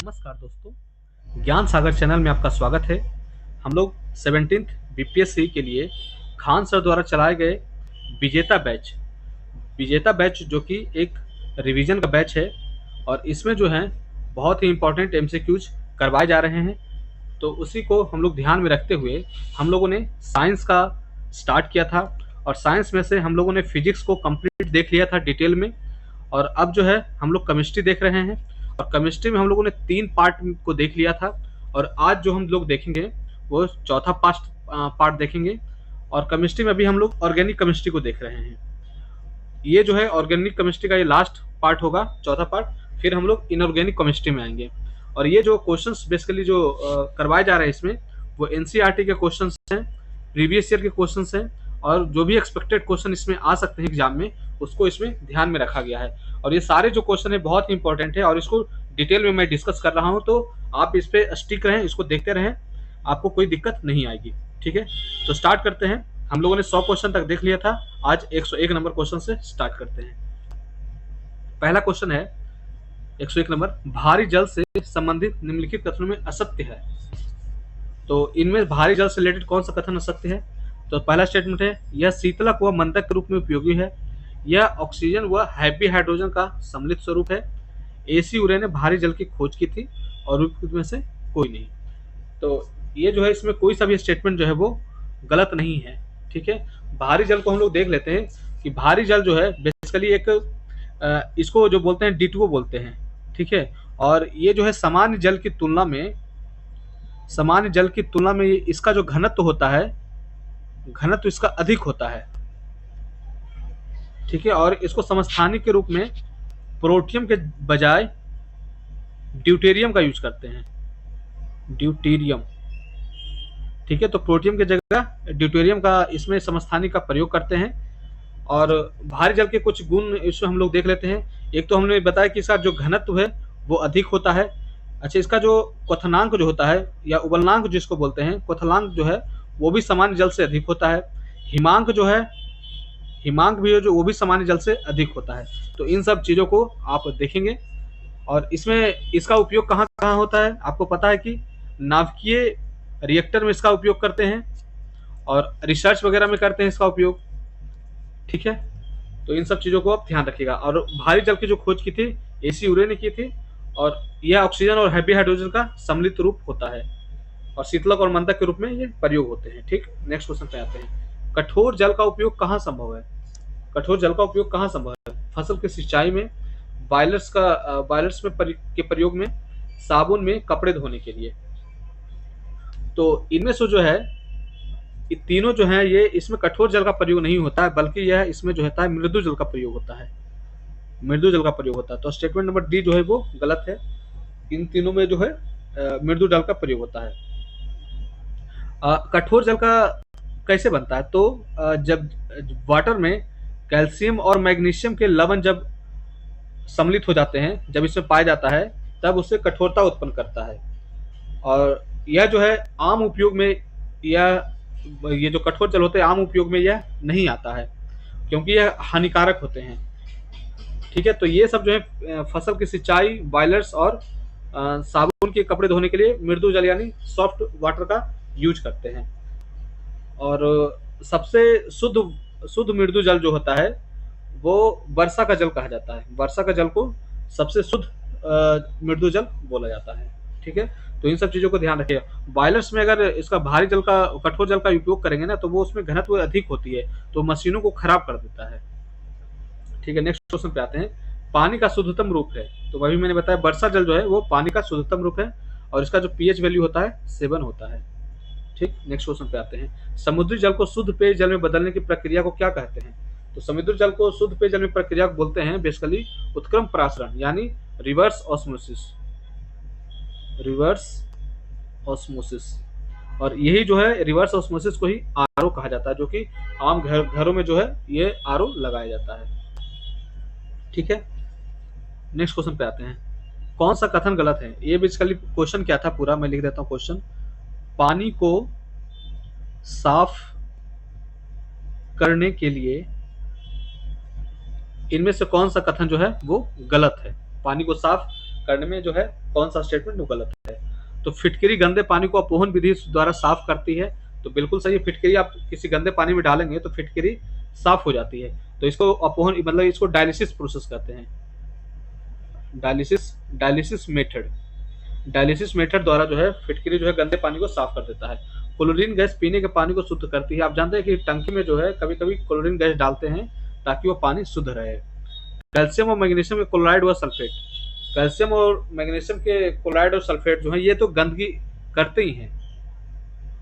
नमस्कार दोस्तों, ज्ञान सागर चैनल में आपका स्वागत है। हम लोग 17th बीपीएससी के लिए खान सर द्वारा चलाए गए विजेता बैच जो कि एक रिवीजन का बैच है और इसमें जो है बहुत ही इम्पोर्टेंट एमसीक्यूज करवाए जा रहे हैं। तो उसी को हम लोग ध्यान में रखते हुए हम लोगों ने साइंस का स्टार्ट किया था और साइंस में से हम लोगों ने फिजिक्स को कंप्लीट देख लिया था डिटेल में। और अब जो है हम लोग केमिस्ट्री देख रहे हैं और केमिस्ट्री में हम लोगों ने 3 पार्ट को देख लिया था और आज जो हम लोग देखेंगे वो चौथा पार्ट देखेंगे। और केमिस्ट्री में अभी हम लोग ऑर्गेनिक केमिस्ट्री को देख रहे हैं। ये जो है ऑर्गेनिक केमिस्ट्री का ये लास्ट पार्ट होगा, चौथा पार्ट। फिर हम लोग इनऑर्गेनिक केमिस्ट्री में आएंगे और ये जो क्वेश्चंस बेसिकली जो करवाए जा रहे हैं इसमें वो एनसीईआरटी के क्वेश्चंस हैं, प्रीवियस ईयर के क्वेश्चंस हैं और जो भी एक्सपेक्टेड क्वेश्चन इसमें आ सकते हैं एग्जाम में उसको इसमें ध्यान में रखा गया है। और ये सारे जो क्वेश्चन है बहुत ही इंपॉर्टेंट है और इसको डिटेल में मैं डिस्कस कर रहा हूँ, तो आप इस पे स्टिक रहें, इसको देखते रहें, आपको कोई दिक्कत नहीं आएगी। ठीक है, तो स्टार्ट करते हैं। हम लोगों ने 100 क्वेश्चन तक देख लिया था, आज 101 नंबर क्वेश्चन से स्टार्ट करते हैं। पहला क्वेश्चन है 101 नंबर, भारी जल से संबंधित निम्नलिखित कथनों में असत्य है। तो इनमें भारी जल से रिलेटेड कौन सा कथन असत्य है? तो पहला स्टेटमेंट है, यह शीतलक व मंदक के रूप में उपयोगी है, यह ऑक्सीजन व हैवी हाइड्रोजन का सम्मिलित स्वरूप है, एसी उरे ने भारी जल की खोज की थी और उपयुक्त में से कोई नहीं। तो ये जो है इसमें कोई सा भी स्टेटमेंट जो है वो गलत नहीं है। ठीक है, भारी जल को हम लोग देख लेते हैं कि भारी जल जो है बेसिकली एक इसको जो बोलते हैं D2O बोलते हैं। ठीक है, और ये जो है सामान्य जल की तुलना में इसका जो घनत्व होता है, घनत्व इसका अधिक होता है। ठीक है, और इसको समस्थानिक के रूप में प्रोटियम के बजाय ड्यूटेरियम का यूज करते हैं, ड्यूटेरियम। ठीक है, तो प्रोटियम की जगह ड्यूटेरियम का इसमें समस्थानिक का प्रयोग करते हैं। और भारी जल के कुछ गुण इसमें हम लोग देख लेते हैं। एक तो हमने बताया कि इसका जो घनत्व है वो अधिक होता है। अच्छा, इसका जो क्वथनांक जो होता है या उबलनांक जिसको बोलते हैं, क्वथनांक जो है वो भी सामान्य जल से अधिक होता है। हिमांक जो है, हिमांक भी है जो वो भी सामान्य जल से अधिक होता है। तो इन सब चीज़ों को आप देखेंगे। और इसमें इसका उपयोग कहाँ कहाँ होता है आपको पता है कि नाभिकीय रिएक्टर में इसका उपयोग करते हैं और रिसर्च वगैरह में करते हैं इसका उपयोग। ठीक है, तो इन सब चीज़ों को आप ध्यान रखिएगा। और भारी जल की जो खोज की थी एसी उरे ने की थी और यह ऑक्सीजन और हैवी हाइड्रोजन का सम्मिलित रूप होता है और शीतलक और मंदक के रूप में ये प्रयोग होते हैं। ठीक, नेक्स्ट क्वेश्चन पे आते हैं। कठोर जल का उपयोग कहाँ संभव है? कठोर जल का उपयोग कहाँ संभव है? फसल की सिंचाई में, बॉयलर्स में के प्रयोग में, साबुन में, कपड़े धोने के लिए। तो इनमें से जो है ये तीनों जो है ये इसमें कठोर जल का प्रयोग नहीं होता है, बल्कि यह इसमें जो होता है मृदु जल का प्रयोग होता है, मृदु जल का प्रयोग होता है। तो स्टेटमेंट नंबर डी जो है वो गलत है। इन तीनों में जो है मृदु जल का प्रयोग होता है। कठोर जल का कैसे बनता है? तो जब वाटर में कैल्शियम और मैग्नीशियम के लवण जब सम्मिलित हो जाते हैं, जब इसमें पाया जाता है, तब उससे कठोरता उत्पन्न करता है। और यह जो है आम उपयोग में, ये जो कठोर जल होते हैं आम उपयोग में यह नहीं आता है क्योंकि यह हानिकारक होते हैं। ठीक है, तो ये सब जो है फसल की सिंचाई, बॉयलर्स और साबुन के कपड़े धोने के लिए मृदु जल यानी सॉफ्ट वाटर का यूज करते हैं। और सबसे शुद्ध मृदु जल जो होता है वो वर्षा का जल कहा जाता है। वर्षा का जल को सबसे शुद्ध मृदु जल बोला जाता है। ठीक है, तो इन सब चीज़ों को ध्यान रखिएगा। बॉयलर्स में अगर इसका कठोर जल का उपयोग करेंगे ना, तो वो उसमें घनत्व अधिक होती है, तो मशीनों को खराब कर देता है। ठीक है, नेक्स्ट क्वेश्चन पे आते हैं। पानी का शुद्धतम रूप है, तो वही मैंने बताया वर्षा जल जो है वो पानी का शुद्धतम रूप है और इसका जो पीएच वैल्यू होता है 7 होता है। ठीक, नेक्स्ट क्वेश्चन पे आते हैं। समुद्री जल को शुद्ध पेयजल में बदलने की प्रक्रिया को क्या कहते हैं? तो समुद्री जल को शुद्ध पेयजल में प्रक्रिया को बोलते हैं बेसिकली उत्क्रम परासरण यानी रिवर्स ऑस्मोसिस। रिवर्स ऑस्मोसिस, और यही जो है रिवर्स ऑस्मोसिस को ही आरओ कहा जाता है, जो कि आम घरों में जो है ये आरओ लगाया जाता है। ठीक है, नेक्स्ट क्वेश्चन पे आते हैं। कौन सा कथन गलत है? ये बेसिकली क्वेश्चन क्या था पूरा मैं लिख देता हूँ। क्वेश्चन, पानी को साफ करने के लिए इनमें से कौन सा कथन जो है वो गलत है? पानी को साफ करने में जो है कौन सा स्टेटमेंट वो गलत है। तो फिटकरी गंदे पानी को अपोहन विधि द्वारा साफ करती है, तो बिल्कुल सही है। फिटकरी आप किसी गंदे पानी में डालेंगे तो फिटकरी साफ हो जाती है, तो इसको अपोहन मतलब इसको डायलिसिस प्रोसेस कहते हैं। Dialysis dialysis method dialysis method द्वारा जो है फिटकरी जो है गंदे पानी को साफ कर देता है। क्लोरीन गैस पीने के पानी को शुद्ध करती है। आप जानते हैं कि टंकी में जो है कभी कभी क्लोरीन गैस डालते हैं ताकि वो पानी शुद्ध रहे। कैल्शियम और मैग्नीशियम के क्लोराइड व सल्फेट, कैल्शियम और मैग्नीशियम के क्लोराइड और सल्फेट जो है ये तो गंदगी करते ही हैं,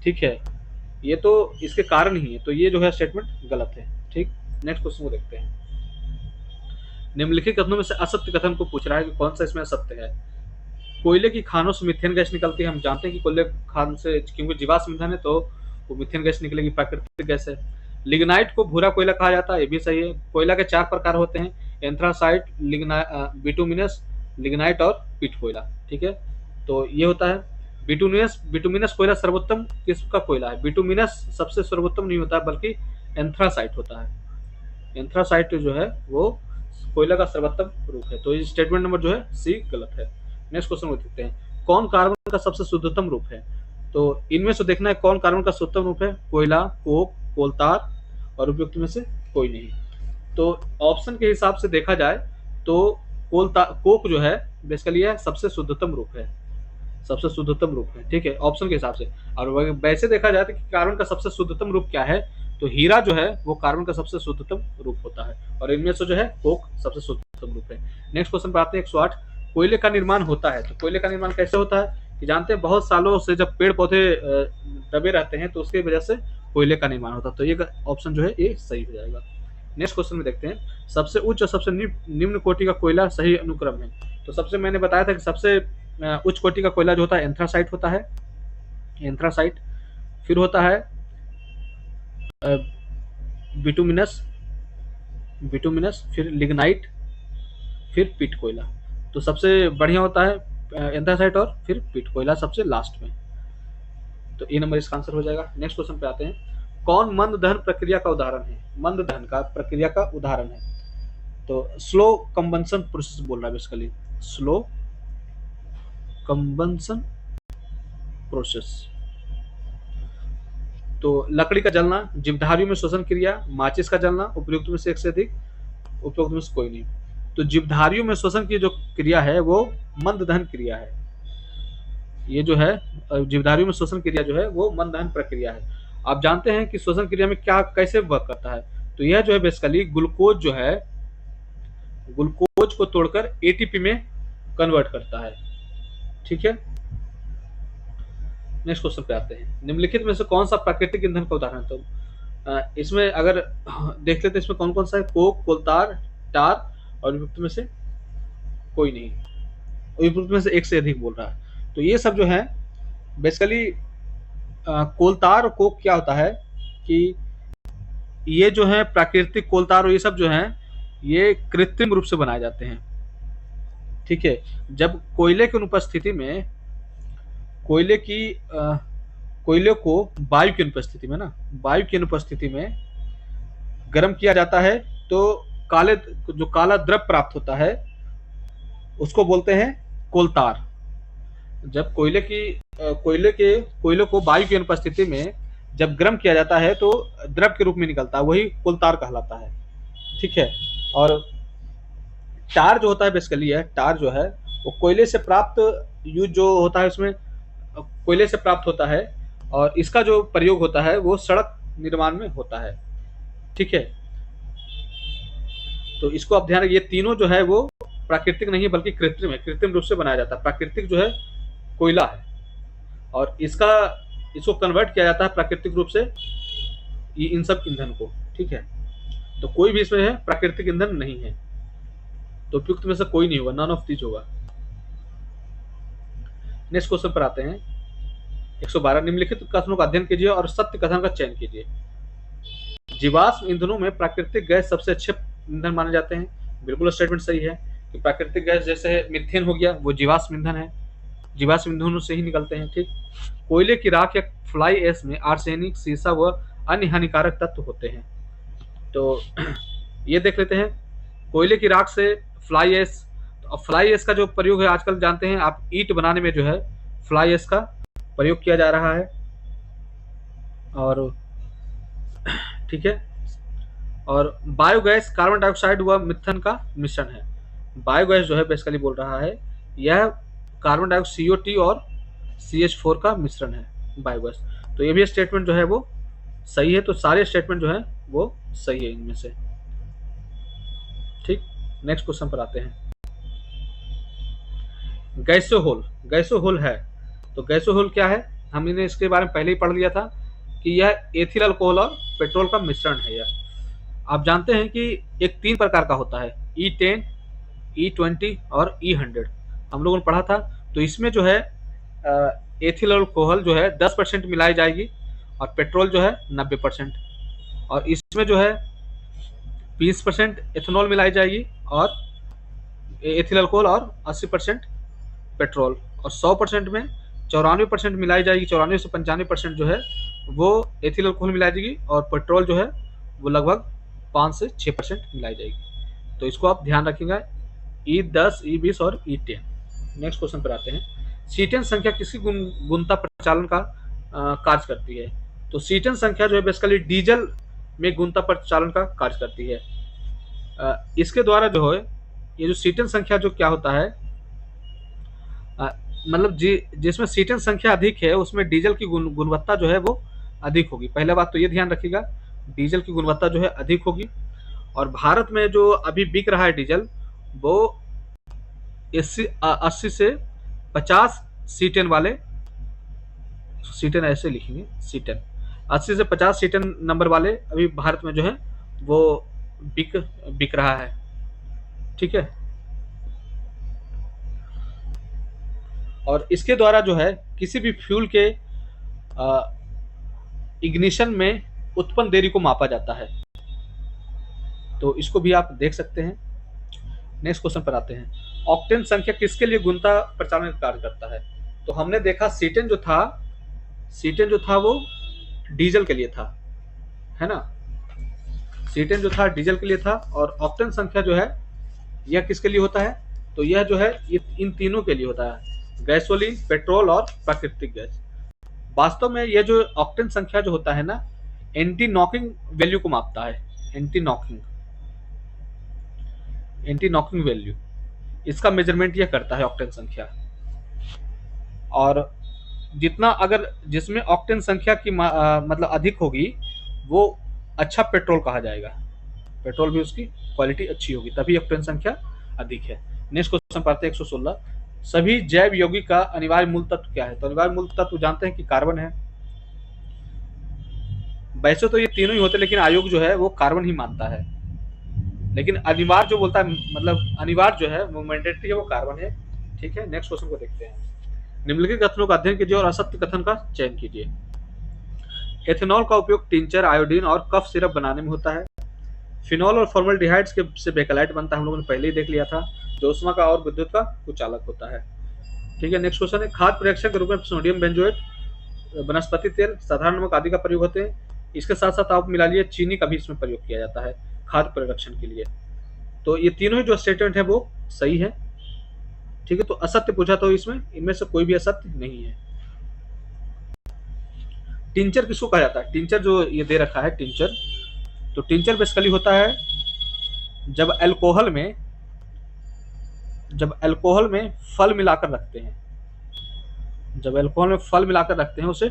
ठीक है, ये तो इसके कारण ही है, तो ये जो है स्टेटमेंट गलत है। ठीक, नेक्स्ट क्वेश्चन को देखते हैं। निम्नलिखित कथनों में से असत्य कथन को पूछ रहा है कि कौन सा इसमें असत्य है। कोयले की खानों से मीथेन गैस निकलती है। हम जानते हैं कि कोयले खान से, क्योंकि जीवाश्म ईंधन है तो वो मीथेन गैस निकलेगी, प्राकृतिक गैस है। लिग्नाइट को भूरा कोयला कहा जाता है, ये भी सही है। कोयला के 4 प्रकार होते हैं, एंथ्रासाइट, बिटुमिनस, लिग्नाइट और पीट कोयला। ठीक है, तो ये होता है बिटुमिनस कोयला सर्वोत्तम किस्म का कोयला है। बिटुमिनस सबसे सर्वोत्तम नहीं होता बल्कि एंथ्रासाइट होता है। एंथ्रासाइट जो है वो कोयला का सर्वोत्तम रूप है, तो स्टेटमेंट नंबर जो है सी गलत है। नेक्स्ट क्वेश्चन को देखते हैं। कौन कार्बन का सबसे शुद्धतम रूप है। तो इनमें से देखना है कौन कार्बन का शुद्धतम रूप है। कोयला, कोक, कोलतार और उपयुक्त में से कोई नहीं। तो ऑप्शन के हिसाब से देखा जाए तो कोक जो है बेसिकली है सबसे शुद्धतम रूप है, सबसे शुद्धतम रूप है। ठीक है, ऑप्शन के हिसाब से। और वैसे देखा जाए तो कार्बन का सबसे शुद्धतम रूप क्या है, तो हीरा जो है वो कार्बन का सबसे शुद्धतम रूप होता है, और इनमें से जो है कोक सबसे शुद्धतम रूप है। नेक्स्ट क्वेश्चन पे आते हैं 108। कोयले का निर्माण होता है, तो कोयले का निर्माण कैसे होता है कि जानते हैं बहुत सालों से जब पेड़ पौधे दबे रहते हैं तो उसकी वजह से कोयले का निर्माण होता है, तो ये ऑप्शन जो है ये सही हो जाएगा। नेक्स्ट क्वेश्चन में देखते हैं। सबसे उच्च और सबसे निम्न कोटि का कोयला सही अनुक्रम है। तो सबसे मैंने बताया था कि सबसे उच्च कोटि का कोयला जो होता है एंथ्रासाइट होता है, एंथ्रासाइट। फिर होता है बिटुमिनस, फिर लिग्नाइट, फिर पीट कोयला। तो सबसे बढ़िया होता है एंथ्रासाइट और फिर पीट कोयला सबसे लास्ट में, तो ए नंबर इसका आंसर हो जाएगा। नेक्स्ट क्वेश्चन पे आते हैं। कौन मंद दहन प्रक्रिया का उदाहरण है। मंद दहन का प्रक्रिया का उदाहरण है, तो स्लो कंबंशन प्रोसेस बोल रहा है बेसिकली, स्लो कंबंशन प्रोसेस। तो लकड़ी का जलना, जीवधारियों में श्वसन क्रिया, माचिस का जलना, उपयुक्त में से एक से अधिक, उपयुक्त में से कोई नहीं। तो जीवधारियों में श्वसन की जो क्रिया है वो मंद दहन क्रिया है। ये जो है जीवधारियों में श्वसन क्रिया जो है वो मंद दहन प्रक्रिया है। आप जानते हैं कि श्वसन क्रिया में क्या कैसे वर्क करता है, तो यह जो है बेसिकली ग्लूकोज जो है, ग्लूकोज को तोड़कर एटीपी में कन्वर्ट करता है। ठीक है, नेक्स्ट क्वेश्चन पे आते हैं। निम्नलिखित में से कौन सा प्राकृतिक ईंधन का उदाहरण है। तो इसमें अगर देख लेते हैं इसमें कौन कौन सा है। कोक, कोलतार, टार और उपयुक्त में से कोई नहीं, उपयुक्त में से एक से अधिक बोल रहा है। तो ये सब जो है बेसिकली कोलतार और कोक क्या होता है कि ये जो है प्राकृतिक कोलतार और ये सब जो है ये कृत्रिम रूप से बनाए जाते हैं। ठीक है, जब कोयले की अनुपस्थिति में कोयले को वायु की अनुपस्थिति में वायु की अनुपस्थिति में गर्म किया जाता है तो जो काला द्रव प्राप्त होता है उसको बोलते हैं कोलतार। जब कोयले को वायु की अनुपस्थिति में जब गर्म किया जाता है तो द्रव के रूप में निकलता है, वही कोलतार कहलाता है। ठीक है, और टार जो होता है बेसिकली है, टार जो है वो कोयले से प्राप्त यूज जो होता है उसमें कोयले से प्राप्त होता है, और इसका जो प्रयोग होता है वो सड़क निर्माण में होता है। ठीक है, तो इसको आप ध्यान रखिए, ये तीनों जो है वो प्राकृतिक नहीं है बल्कि कृत्रिम है, कृत्रिम रूप से बनाया जाता है। प्राकृतिक जो है कोयला है और इसको कन्वर्ट किया जाता है प्राकृतिक रूप से इन सब ईंधन को। ठीक है, तो कोई भी इसमें है प्राकृतिक ईंधन नहीं है, तो उपयुक्त में से कोई नहीं होगा, नन ऑफ दीज होगा। नेक्स्ट क्वेश्चन पर आते हैं 112। निम्नलिखित कथनों का अध्ययन कीजिए और सत्य कथन का चयन कीजिए। जीवाश्म ईंधनों में प्राकृतिक गैस सबसे अच्छे ईंधन माने जाते हैं। बिल्कुल स्टेटमेंट सही है कि प्राकृतिक गैस जैसे मीथेन हो गया वो जीवाश्म ईंधन है, जीवाश्म ईंधनों से ही निकलते हैं। ठीक, कोयले की राख या फ्लाई ऐश में आर्सेनिक, सीसा व अन्य हानिकारक तत्व होते हैं। तो ये देख लेते हैं, कोयले की राख से फ्लाई ऐश, तो और फ्लाई एश का जो प्रयोग है आजकल जानते हैं आप, ईंट बनाने में जो है फ्लाई एश का प्रयोग किया जा रहा है। और ठीक है, और बायोगैस कार्बन डाइऑक्साइड व मिथेन का मिश्रण है। बायोगैस जो है बेसिकली बोल रहा है यह कार्बन डाइऑक्साइड CO2 और CH4 का मिश्रण है बायोगैस। तो ये भी स्टेटमेंट जो है वो सही है। तो सारे स्टेटमेंट जो है वो सही है इनमें से। ठीक, नेक्स्ट क्वेश्चन पर आते हैं। गैसोहोल, गैसोहोल है तो गैसोहोल क्या है, हमने इसके बारे में पहले ही पढ़ लिया था कि यह एथिल अल्कोहल और पेट्रोल का मिश्रण है। यह आप जानते हैं कि एक 3 प्रकार का होता है, E10, E20 और E100, हम लोगों ने पढ़ा था। तो इसमें जो है एथिल अल्कोहल जो है 10% मिलाई जाएगी और पेट्रोल जो है 90%, और इसमें जो है 20% एथेनॉल मिलाई जाएगी और एथिल अल्कोहल और 80% पेट्रोल, और 100% में 94% मिलाई जाएगी। 94 से 95% जो है वो एथिल अल्कोहल मिलाई जाएगी और पेट्रोल जो है वो लगभग 5 से 6% मिलाई जाएगी। तो इसको आप ध्यान रखिएगा, E10, E20 और E10। नेक्स्ट क्वेश्चन पर आते हैं। सीटेन संख्या किसी गुणता प्रचालन का कार्य करती है। तो सीटेन संख्या जो है बेसिकली डीजल में गुणता प्रचालन का कार्य करती है। इसके द्वारा जो है ये जो सीटेन संख्या जो क्या होता है, मतलब जिसमें सीटेन संख्या अधिक है उसमें डीजल की गुणवत्ता जो है वो अधिक होगी। पहला बात तो ये ध्यान रखिएगा, डीजल की गुणवत्ता जो है अधिक होगी। और भारत में जो अभी बिक रहा है डीजल वो 80 से 50 सीटेन वाले, सीटेन ऐसे लिखेंगे, सीटेन 80 से 50 सीटेन नंबर वाले अभी भारत में जो है वो बिक रहा है। ठीक है, और इसके द्वारा जो है किसी भी फ्यूल के इग्निशन में उत्पन्न देरी को मापा जाता है। तो इसको भी आप देख सकते हैं। नेक्स्ट क्वेश्चन पर आते हैं। ऑक्टेन संख्या किसके लिए गुणता प्रचालन का कार्य करता है। तो हमने देखा सीटेन जो था वो डीजल के लिए था, है ना। सीटेन जो था डीजल के लिए था, और ऑक्टेन संख्या जो है यह किसके लिए होता है, तो यह जो है ये इन तीनों के लिए होता है, गैसोलीन, पेट्रोल और प्राकृतिक गैस। वास्तव में यह जो ऑक्टेन संख्या जो होता है ना, एंटी नॉकिंग वैल्यू को मापता है। एंटी नॉकिंग वैल्यू, इसका मेजरमेंट यह करता है ऑक्टेन संख्या। और जितना अगर जिसमें ऑक्टेन संख्या की मतलब अधिक होगी वो अच्छा पेट्रोल कहा जाएगा। पेट्रोल भी उसकी क्वालिटी अच्छी होगी तभी ऑक्टेन संख्या अधिक है। नेक्स्ट क्वेश्चन पढ़ते हैं 116। सभी जैव यौगिक का अनिवार्य मूल तत्व क्या है। तो अनिवार्य मूल तत्व जानते हैं कि कार्बन है। वैसे तो ये तीनों ही होते हैं लेकिन आयोग जो है वो कार्बन ही मानता है, लेकिन अनिवार्य जो बोलता है, मतलब अनिवार्य जो है वो मैंडेटरी है, वो कार्बन है। ठीक है, नेक्स्ट क्वेश्चन को देखते हैं। निम्नलिखित कथनों का अध्ययन कीजिए और असत्य कथन का चयन कीजिए। एथेनॉल का उपयोग टिंचर, आयोडीन और कफ सिरप बनाने में होता है। फिनॉल और फॉर्मल्डिहाइड्स के से बेकलाइट बनता है, हम लोगों ने पहले ही देख लिया था, जो ऊष्मा का और विद्युत का कुचालक होता है। ठीक है, नेक्स्ट क्वेश्चन है। खाद्य प्रयोजक के रूप में सोडियम बेंजोएट, वनस्पति तेल, साधारण नमक आदि का प्रयोग होते हैं। इसके साथ साथ आप मिला लिए चीनी का भी इसमें प्रयोग किया जाता है खाद्य परिरक्षण के लिए। तो ये तीनों ही जो स्टेटमेंट है वो सही है। ठीक है, तो असत्य पूछा तो इसमें इनमें से कोई भी असत्य नहीं है। टिंचर किसको कहा जाता है। टिंचर जो ये दे रखा है टिंचर, तो टिंचर बेसिकली होता है जब अल्कोहल में फल मिलाकर रखते हैं, जब अल्कोहल में फल मिलाकर रखते हैं उसे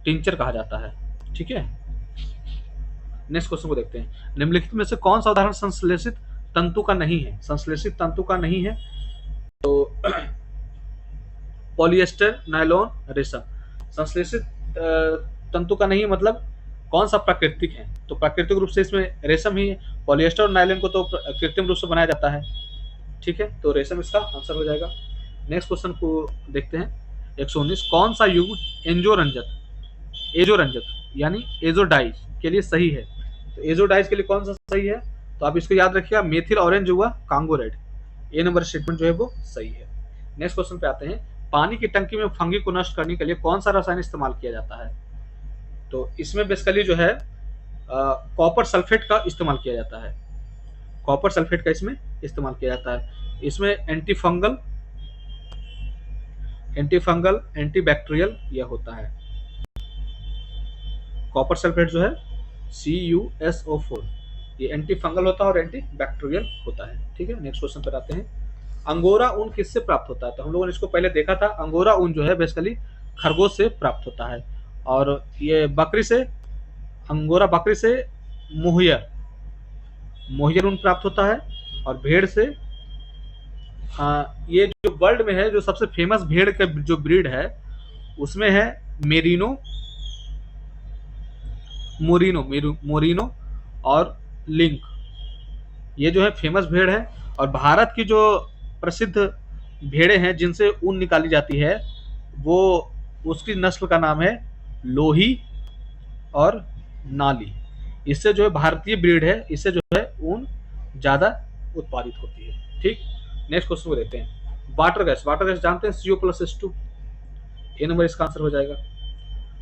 टिंचर कहा जाता है। ठीक है, नेक्स्ट क्वेश्चन को देखते हैं। निम्नलिखित में से कौन सा उदाहरण संश्लेषित तंतु का नहीं है। संश्लेषित तंतु का नहीं है तो पॉलिएस्टर, नायलॉन, रेशम। संश्लेषित तंतु का नहीं मतलब कौन सा प्राकृतिक है, तो प्राकृतिक रूप से इसमें रेशम ही है। पॉलिएस्टर और नायलॉन को तो कृत्रिम रूप से बनाया जाता है। ठीक है, तो रेशम इसका आंसर हो जाएगा। नेक्स्ट क्वेश्चन को देखते हैं 119। कौन सा युग्म एजोरंजक यानी एजोडाइज के लिए सही है। तो एजोडाइज के लिए कौन सा सही है, तो आप इसको याद रखिएगा, मेथिल ऑरेंज हुआ, कांगो रेड। ए नंबर स्टेटमेंट जो है वो सही है। नेक्स्ट क्वेश्चन पे आते हैं। पानी की टंकी में फंगी को नष्ट करने के लिए कौन सा रसायन इस्तेमाल किया जाता है। तो इसमें बेसिकली जो है कॉपर सल्फेट का इस्तेमाल किया जाता है। कॉपर सल्फेट का इसमें इस्तेमाल किया जाता है। इसमें एंटी फंगल एंटी बैक्टीरियल यह होता है। कॉपर सल्फेट जो है CuSO4, ये एंटी फंगल होता है और एंटी बैक्टीरियल होता है। ठीक है, नेक्स्ट क्वेश्चन पर आते हैं। अंगोरा ऊन किससे प्राप्त होता है? तो हम लोगों ने इसको पहले देखा था। अंगोरा ऊन जो है बेसिकली खरगोश से प्राप्त होता है, और ये बकरी से, अंगोरा बकरी से मोहियर मोहियर ऊन प्राप्त होता है, और भेड़ से ये जो वर्ल्ड में है जो सबसे फेमस भेड़ का जो ब्रीड है उसमें है मेरिनो मोरिनो मोरिनो और लिंक, ये जो है फेमस भेड़ है। और भारत की जो प्रसिद्ध भेड़ें हैं जिनसे ऊन निकाली जाती है वो, उसकी नस्ल का नाम है लोही और नाली। इससे जो है भारतीय ब्रीड है, इससे जो है ऊन ज्यादा उत्पादित होती है। ठीक, नेक्स्ट क्वेश्चन को देखते हैं। वाटर गैस जानते हैं CO+H2, ए नंबर इसका आंसर हो जाएगा।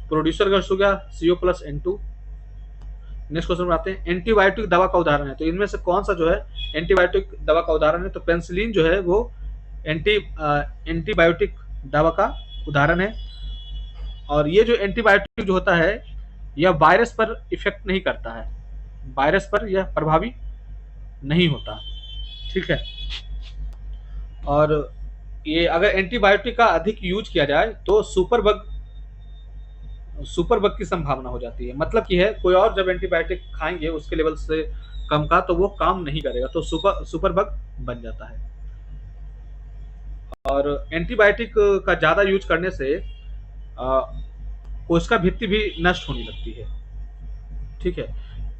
प्रोड्यूसर गैस हो गया CO+N2। नेक्स्ट क्वेश्चन में आते हैं। एंटीबायोटिक दवा का उदाहरण है, तो इनमें से कौन सा जो है एंटीबायोटिक दवा का उदाहरण है? तो पेनिसिलिन जो है वो एंटीबायोटिक दवा का उदाहरण है। और ये जो एंटीबायोटिक जो होता है यह वायरस पर इफेक्ट नहीं करता है, वायरस पर यह प्रभावी नहीं होता। ठीक है, और ये अगर एंटीबायोटिक का अधिक यूज किया जाए तो सुपर बग की संभावना हो जाती है। मतलब कि है कोई और जब एंटीबायोटिक खाएंगे उसके लेवल से कम का तो वो काम नहीं करेगा, तो सुपर बग बन जाता है। और एंटीबायोटिक का ज्यादा यूज करने से कोशिका भित्ति भी नष्ट होने लगती है। ठीक है,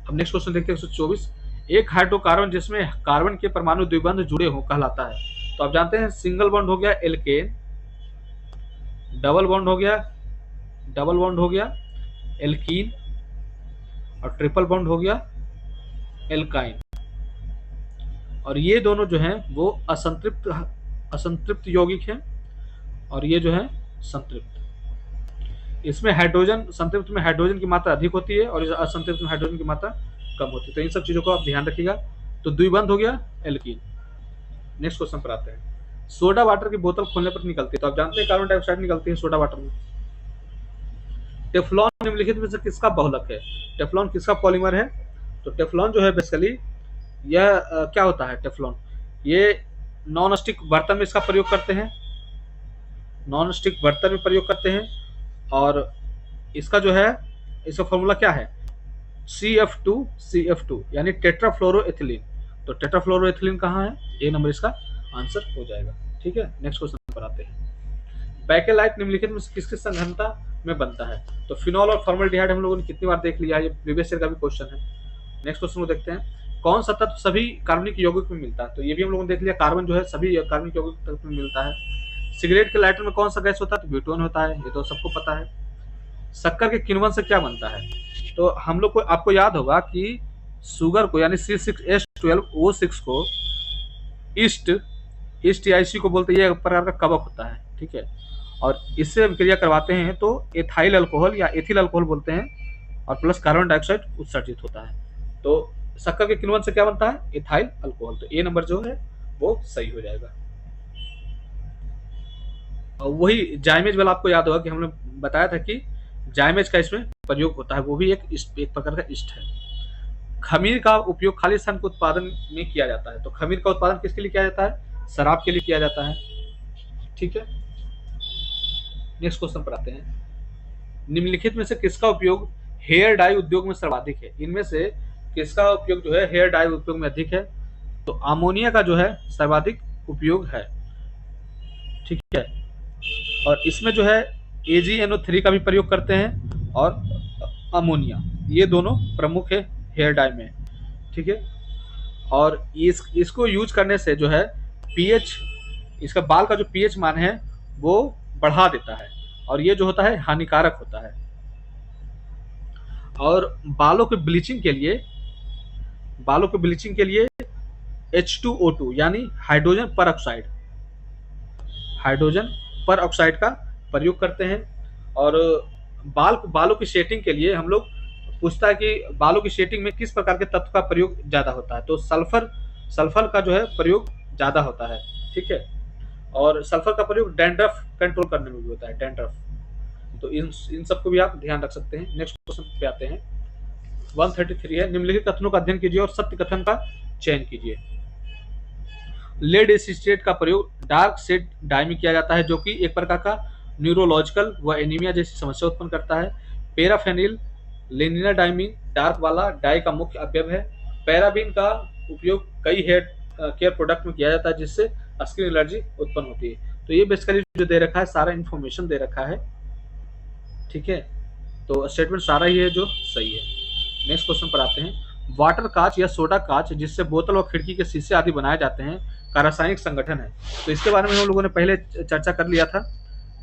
अब नेक्स्ट क्वेश्चन देखते हैं 124। एक हाइड्रोकार्बन जिसमें कार्बन के परमाणु द्विबंध जुड़े हो कहलाता है? तो आप जानते हैं सिंगल बॉन्ड हो गया एल्केन, डबल बॉन्ड हो गया एल्कीन, और ट्रिपल बॉन्ड हो गया एल्काइन। और ये दोनों जो हैं वो असंतृप्त यौगिक हैं, और ये जो है संतृप्त। इसमें हाइड्रोजन, संतृप्त में हाइड्रोजन की मात्रा अधिक होती है और इस असंतृप्त में हाइड्रोजन की मात्रा कम होती है। तो इन सब चीजों को आप ध्यान रखिएगा। तो द्विबंध हो गया एल्कीन। नेक्स्ट क्वेश्चन पर आते हैं। सोडा वाटर की बोतल खोलने पर निकलती है, तो आप जानते हैं कार्बन डाइऑक्साइड निकलती है सोडा वाटर में। टेफ्लॉन निम्नलिखित में से किसका बहुलक है? टेफ्लॉन किसका पॉलीमर है? तो टेफ्लॉन जो है बेसिकली यह क्या होता है टेफ्लॉन, ये नॉन स्टिक बर्तन में इसका प्रयोग करते हैं, नॉन स्टिक बर्तन में प्रयोग करते हैं। और इसका जो है, इसका फॉर्मूला क्या है? CF2 यानी टेट्राफ्लोरोएथिलीन। तो टेट्राफ्लोरोएथिलीन कहाँ है? ए नंबर इसका आंसर हो जाएगा। ठीक है, नेक्स्ट क्वेश्चन पर आते हैं। बैकेलाइट निम्नलिखित में किसकी संघनता में बनता है? तो फिनॉल और फॉर्मल्डिहाइड हम लोगों ने कितनी बार देख लिया है, ये प्रीवियस ईयर का भी क्वेश्चन है। नेक्स्ट क्वेश्चन को देखते हैं। कौन सा तत्व सभी कार्बनिक यौगिक में मिलता है? तो ये भी हम लोगों ने देख लिया, कार्बन जो है सभी कार्बनिक यौगिक तत्व में मिलता है। सिगरेट के लाइटर में कौन सा गैस होता है? तो ब्यूटेन होता है, ये तो सबको पता है। शक्कर के किण्वन से क्या बनता है? तो हम लोग को, आपको याद होगा कि शुगर को यानी C6H12O6 को ईस्ट या IC को बोलते हैं, ये एक प्रकार का कवक होता है। ठीक है, और इससे क्रिया करवाते हैं तो एथाइल अल्कोहल या एथिल अल्कोहल बोलते हैं, और प्लस कार्बन डाइऑक्साइड उत्सर्जित होता है। तो शक्कर के किण्वन से क्या बनता है? Ethyl alcohol. तो ए नंबर जो है वो सही हो जाएगा। और वही जाइमेज वाला आपको याद होगा कि हमने बताया था कि जाइमेज का इसमें प्रयोग होता है, वो भी एक प्रकार का ईस्ट है। खमीर का उपयोग खालिस्तान के उत्पादन में किया जाता है, तो खमीर का उत्पादन किसके लिए किया जाता है? शराब के लिए किया जाता है। ठीक है, नेक्स्ट क्वेश्चन पर आते हैं। निम्नलिखित में से किसका उपयोग हेयर डाई उद्योग में सर्वाधिक है? इनमें से किसका उपयोग जो है हेयर डाई उद्योग में अधिक है? तो अमोनिया का जो है सर्वाधिक उपयोग है। ठीक है, और इसमें जो है AgNO3 का भी प्रयोग करते हैं, और अमोनिया, ये दोनों प्रमुख है हेयर डाई में। ठीक है, और इसको यूज करने से जो है pH, इसका बाल का जो pH मान है वो बढ़ा देता है, और ये जो होता है हानिकारक होता है। और बालों के ब्लीचिंग के लिए H2O2 यानी हाइड्रोजन पर ऑक्साइड का प्रयोग करते हैं। और बालों की सेटिंग के लिए हम लोग पूछता है कि बालों की सेटिंग में किस प्रकार के तत्व का प्रयोग ज्यादा होता है? तो सल्फर सल्फर का जो है प्रयोग ज़्यादा होता है, ठीक है। और सल्फर का प्रयोग डैंड्रफ कंट्रोल करने में भी होता है, डैंड्रफ। तो इन सबको भी आप ध्यान रख सकते हैं। नेक्स्ट क्वेश्चन पे आते हैं। 133 है, निम्नलिखित कथनों का अध्ययन कीजिए और सत्य कथन का चयन कीजिए। लेड एसिटेट का प्रयोग डार्क सेड डाई में किया जाता है, जो कि एक प्रकार का न्यूरोलॉजिकल व एनीमिया जैसी समस्या उत्पन्न करता है। पैराफेनिल लेनिनाडाइमीन डार्क वाला डाई का मुख्य अवयव है। पैराबीन का उपयोग कई हेयर केयर प्रोडक्ट में किया जाता है, जिससे स्किन एलर्जी उत्पन्न होती है। तो ये बेसिकली जो दे रखा है सारा इन्फॉर्मेशन दे रखा है, ठीक है। तो स्टेटमेंट सारा ही है जो सही है। नेक्स्ट क्वेश्चन पर आते हैं। वाटर कांच या सोडा कांच जिससे बोतल और खिड़की के शीशे आदि बनाए जाते हैं का रासायनिक संगठन है। तो इसके बारे में हम लोगों ने पहले चर्चा कर लिया था।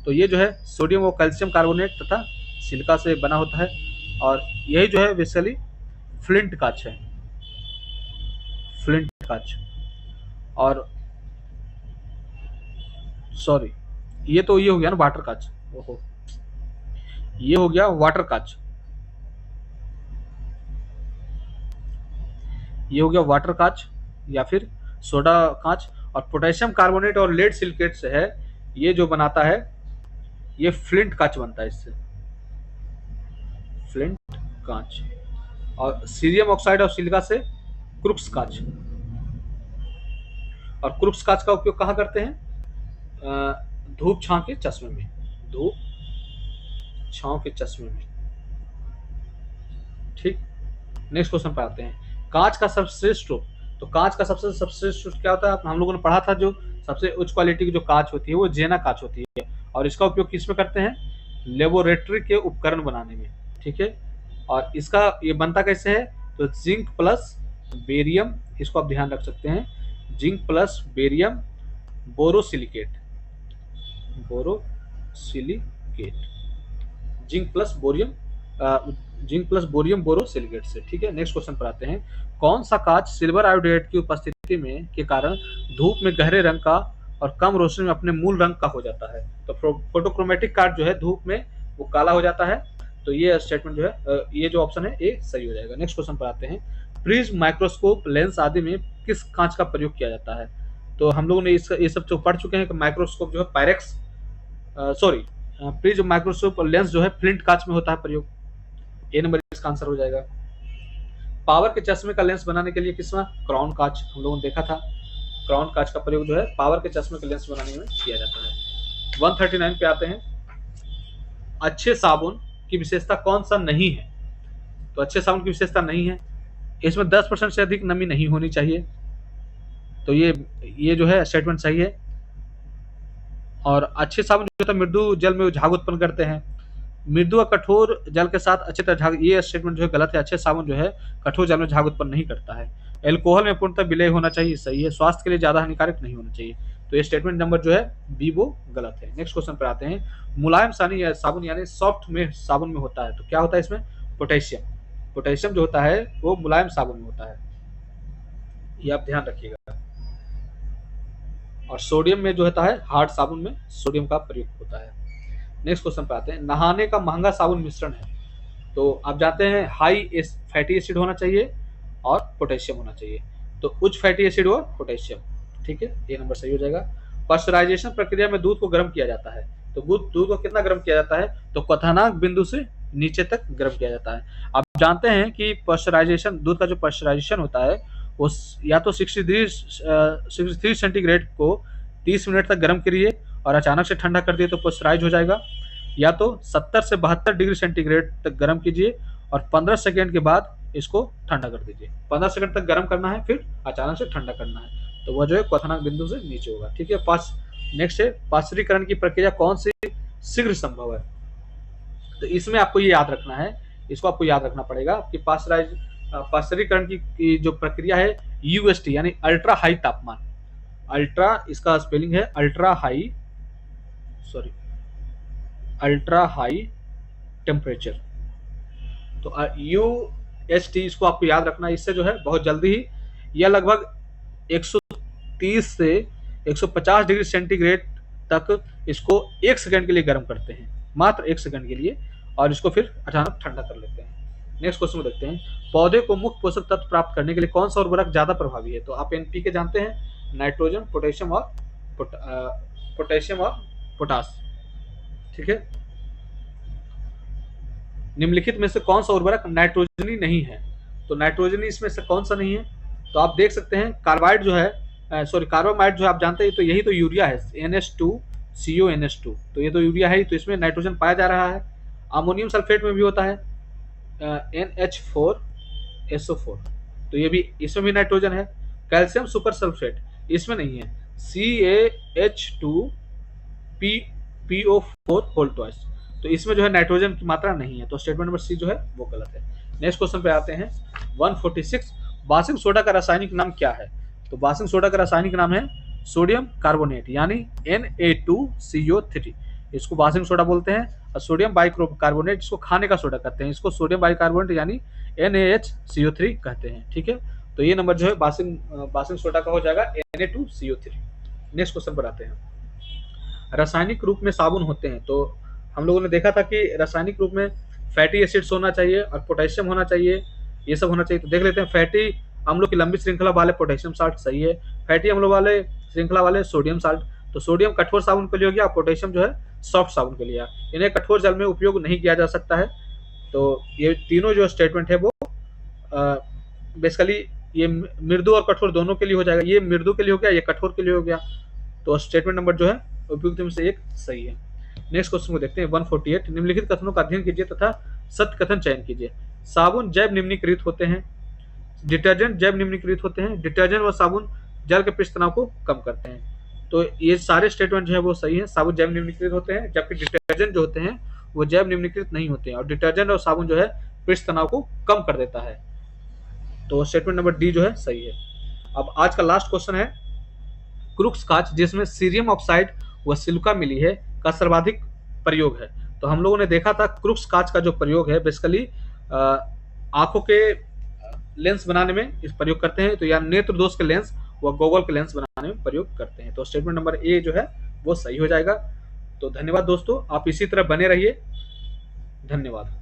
तो ये जो है सोडियम और कैल्शियम कार्बोनेट तथा सिलिका से बना होता है, और यही जो है बेसिकली फ्लिंट कांच है, फ्लिंट कांच। और सॉरी, ये तो ये हो गया ना वाटर कांच, ओहो, ये हो गया वाटर कांच, ये हो गया वाटर कांच या फिर सोडा कांच। और पोटेशियम कार्बोनेट और लेड सिलिकेट से है, ये जो बनाता है ये फ्लिंट कांच बनता है, इससे फ्लिंट कांच। और सीरियम ऑक्साइड और सिलिका से क्रुक्स कांच। और क्रुक्स कांच का उपयोग कहाँ करते हैं? धूप छांव के चश्मे में, धूप छांव के चश्मे में, ठीक। नेक्स्ट क्वेश्चन पर आते हैं। कांच का सर्वश्रेष्ठ रूप। तो कांच का सबसे सर्वश्रेष्ठ रूप क्या होता है? हम लोगों ने पढ़ा था, जो सबसे उच्च क्वालिटी की जो कांच होती है वो जेना कांच होती है, और इसका उपयोग किस में करते हैं? लेबोरेटरी के उपकरण बनाने में, ठीक है। और इसका ये बनता कैसे है? तो जिंक प्लस बेरियम, इसको आप ध्यान रख सकते हैं, zinc plus barium borosilicate, borosilicate, zinc plus bohrium, zinc plus bohrium borosilicate से, ठीक है। नेक्स्ट क्वेश्चन पर आते हैं। कौन सा कांच सिल्वर आयोडाइड की उपस्थिति में के कारण धूप में गहरे रंग का और कम रोशनी में अपने मूल रंग का हो जाता है? तो फोटोक्रोमेटिक कांच जो है धूप में वो काला हो जाता है। तो ये स्टेटमेंट जो है ये जो ऑप्शन है ये सही हो जाएगा। नेक्स्ट क्वेश्चन पर आते हैं। प्रिज्म, माइक्रोस्कोप, लेंस आदि में किस कांच का प्रयोग किया जाता है? तो हम लोगों ने ये सब जो पढ़ चुके हैं कि माइक्रोस्कोप जो है पायरेक्स, सॉरी, प्रिज्म, माइक्रोस्कोप और लेंस जो है फ्लिंट कांच में होता है प्रयोग। ए नंबर इसका आंसर हो जाएगा। पावर के चश्मे का लेंस बनाने के लिए किसमें? क्राउन कांच, हम लोगों ने देखा था। क्राउन कांच का प्रयोग जो है पावर के चश्मे के लेंस बनाने में किया जाता है। 139 पे आते हैं। अच्छे साबुन की विशेषता कौन सा नहीं है? तो अच्छे साबुन की विशेषता नहीं है, इसमें 10% से अधिक नमी नहीं होनी चाहिए। तो ये जो है स्टेटमेंट सही है। और अच्छे साबुन जो होता है मृदु जल में झाग उत्पन्न करते हैं, मृदु और कठोर जल के साथ अच्छी तरह झाग, ये स्टेटमेंट जो है गलत है। अच्छे साबुन जो है कठोर जल में झाग उत्पन्न नहीं करता है। एल्कोहल में पूर्णतः विलय होना चाहिए, सही है। स्वास्थ्य के लिए ज्यादा हानिकारक नहीं होना चाहिए। तो ये स्टेटमेंट नंबर जो है बी वो गलत है। नेक्स्ट क्वेश्चन पर आते हैं। मुलायम साबुन यानी सॉफ्ट में साबुन में होता है, तो क्या होता है इसमें? पोटेशियम। पोटेशियम जो होता है वो मुलायम साबुन में होता है, ये आप ध्यान रखिएगा। और सोडियम में जो होता है हार्ड साबुन में सोडियम का प्रयोग होता है। नेक्स्ट क्वेश्चन पे आते हैं। नहाने का महंगा साबुन मिश्रण है, तो आप जानते हैं हाई फैटी एसिड होना चाहिए और पोटेशियम होना चाहिए। तो उच्च फैटी एसिड और पोटेशियम, ठीक है, ये नंबर सही हो जाएगा। पाश्चराइजेशन प्रक्रिया में दूध को गर्म किया जाता है, तो दूध को कितना गर्म किया जाता है? तो क्वथनांक बिंदु से नीचे तक गर्म किया जाता है। आप जानते हैं कि पाश्चराइजेशन, दूध का जो पाश्चराइजेशन होता है वो या तो 63 सेंटीग्रेड को 30 मिनट तक गर्म करिए और अचानक से ठंडा कर दिए तो पाश्चराइज हो जाएगा, या तो 70 से 72 डिग्री सेंटीग्रेड तक गर्म कीजिए और 15 सेकेंड के बाद इसको ठंडा कर दीजिए। 15 सेकंड तक गर्म करना है, फिर अचानक से ठंडा करना है, तो वह जो है क्वथनांक बिंदु से नीचे होगा, ठीक है। नेक्स्ट है, पाश्चरीकरण की प्रक्रिया कौन सी शीघ्र संभव है? तो इसमें आपको ये याद रखना है, इसको आपको याद रखना पड़ेगा कि पाश्चरीकरण की जो प्रक्रिया है यूएसटी यानी अल्ट्रा हाई तापमान, अल्ट्रा इसका स्पेलिंग है अल्ट्रा हाई टेम्परेचर। तो यूएसटी इसको आपको याद रखना है। इससे जो है बहुत जल्दी ही यह लगभग 130 से 150 डिग्री सेंटीग्रेड तक इसको 1 सेकंड के लिए गर्म करते हैं, मात्र 1 सेकंड के लिए, और इसको फिर अचानक ठंडा कर लेते हैं। नेक्स्ट क्वेश्चन को देखते हैं, पौधे को मुख्य पोषक तत्व प्राप्त करने के लिए कौन सा उर्वरक ज्यादा प्रभावी है? तो आप एनपीके जानते हैं, नाइट्रोजन, पोटेशियम और पोटास। ठीक है, निम्नलिखित में से कौन सा उर्वरक नाइट्रोजनी नहीं है? तो नाइट्रोजनी इसमें से कौन सा नहीं है? तो आप देख सकते हैं कार्बाइड जो है, सॉरी कार्बामाइड जो है, आप जानते हैं तो यही तो यूरिया है, NH2CONH2, तो ये तो यूरिया है, तो इसमें नाइट्रोजन पाया जा रहा है। अमोनियम सल्फेट में भी होता है NH4SO4, तो ये भी, इसमें भी नाइट्रोजन है। कैल्शियम सुपर सल्फेट इसमें नहीं है, CaH2PO4 होल ट्वाइस, तो इसमें जो है नाइट्रोजन की मात्रा नहीं है, तो स्टेटमेंट नंबर सी जो है वो गलत है। नेक्स्ट क्वेश्चन पे आते हैं 146, बासिंग सोडा का रासायनिक नाम क्या है? तो बासिंग सोडा का रासायनिक नाम है सोडियम कार्बोनेट यानी Na2CO3, इसको बासिंग सोडा बोलते हैं। और सोडियम बाइकार्बोनेट इसको खाने का सोडा कहते हैं, इसको सोडियम बाइकार्बोनेट यानी NaHCO3 कहते हैं। ठीक है, तो ये नंबर जो है बासिंग सोडा का हो जाएगा Na2CO3। नेक्स्ट क्वेश्चन पर आते हैं, रासायनिक रूप में साबुन होते हैं, तो हम लोगों ने देखा था कि रासायनिक रूप में फैटी एसिड्स होना चाहिए और पोटेशियम होना चाहिए, ये सब होना चाहिए। तो देख लेते हैं, फैटी अम्लों की लंबी श्रृंखला वाले पोटेशियम साल्ट सही है, फैटी अम्लों वाले श्रृंखला वाले सोडियम साल्ट, तो सोडियम कठोर साबुन के लिए हो गया, पोटेशियम जो है सॉफ्ट साबुन के लिए। इन्हें कठोर जल में उपयोग नहीं किया जा सकता है। तो ये तीनों जो स्टेटमेंट है वो बेसिकली ये मृदु और कठोर दोनों के लिए हो जाएगा, ये मृदु के लिए हो गया, ये कठोर के लिए हो गया, तो स्टेटमेंट नंबर जो है उपयुक्त में से एक सही है। नेक्स्ट क्वेश्चन को देखते हैं 148, निम्नलिखित कथनों का अध्ययन कीजिए तथा सत्य कथन चयन कीजिए। साबुन जैव निम्नीकृत होते हैं, डिटर्जेंट जैव निम्नीकृत होते हैं, डिटर्जेंट व साबुन जल के पृष्ठ तनाव को कम करते हैं। तो ये सारे स्टेटमेंट जो है वो सही है, साबुन जैव निम्नीकृत होते हैं, जबकि डिटर्जेंट जो होते हैं वो जैव निम्नीकृत नहीं होते हैं, और डिटर्जेंट और साबुन जो है पृष्ठ तनाव को कम कर देता है, तो स्टेटमेंट नंबर डी जो है सही है। अब आज का लास्ट क्वेश्चन है, क्रुक्स कांच जिसमें सीरियम ऑक्साइड व सिलिका मिली है का सर्वाधिक प्रयोग है। तो हम लोगों ने देखा था क्रुक्स कांच का जो प्रयोग है बेसिकली आंखों के लेंस बनाने में इस प्रयोग करते हैं, तो या नेत्र दोष के लेंस व गॉगल के लेंस बनाने में प्रयोग करते हैं, तो स्टेटमेंट नंबर ए जो है वो सही हो जाएगा। तो धन्यवाद दोस्तों, आप इसी तरह बने रहिए, धन्यवाद।